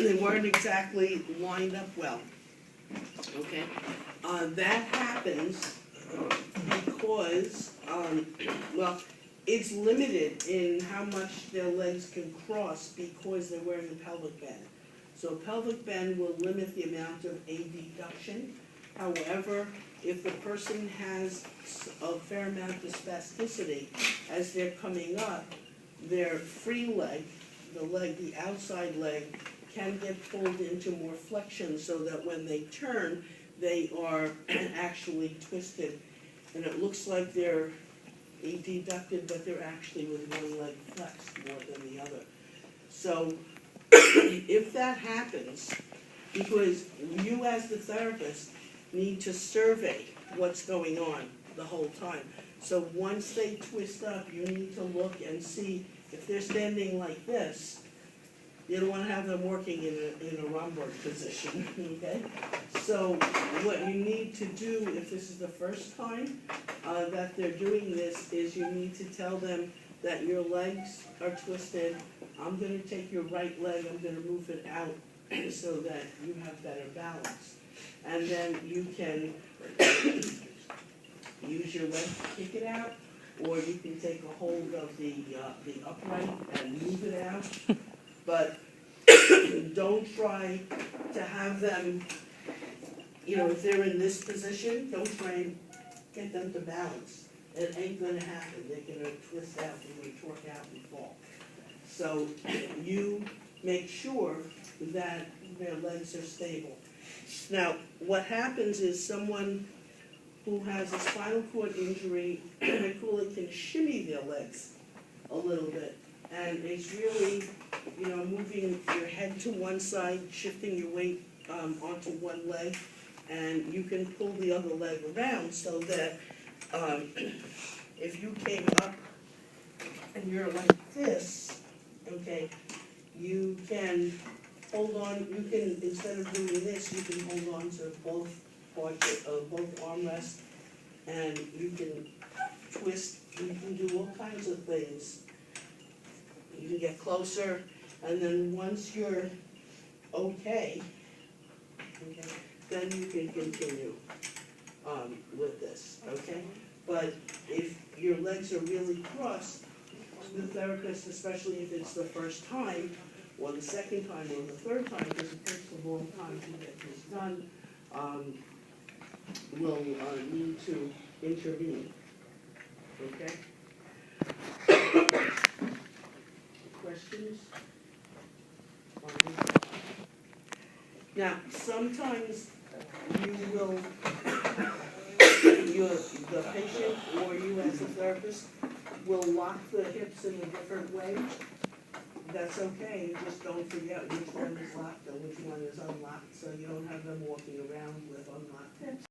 they weren't exactly lined up well. Okay, that happens because, well, it's limited in how much their legs can cross because they're wearing a pelvic band. So pelvic band will limit the amount of abduction. However, if the person has a fair amount of spasticity as they're coming up, their free leg, the outside leg, can get pulled into more flexion so that when they turn, they are actually twisted. And it looks like they're deducted, but they're actually with one leg flexed more than the other. So if that happens, because you as the therapist need to survey what's going on the whole time. So once they twist up, you need to look and see if they're standing like this. You don't want to have them working in a Romberg position, okay? So what you need to do, if this is the first time that they're doing this, is you need to tell them that your legs are twisted. I'm going to take your right leg, I'm going to move it out so that you have better balance. And then you can use your leg to kick it out, or you can take a hold of the upright and move it out. But don't try to have them, if they're in this position, don't try and get them to balance. It ain't gonna happen. They're gonna twist out, they're gonna torque out and fall. So you make sure that their legs are stable. Now, what happens is someone who has a spinal cord injury, I call it, can shimmy their legs a little bit. And it's really, moving your head to one side, shifting your weight onto one leg, and you can pull the other leg around so that if you came up and you're like this, okay, you can hold on, instead of doing this, you can hold on to both armrests, and you can twist, you can do all kinds of things. You can get closer, and then once you're okay, then you can continue with this, okay? But if your legs are really crossed, the therapist, especially if it's the first time, or the second time, or the third time, because it takes a long time to get this done, will need to intervene, okay? Questions? Now, sometimes you will, the patient or you as a therapist will lock the hips in a different way. That's okay, you just don't forget which one is locked and which one is unlocked, so you don't have them walking around with unlocked hips.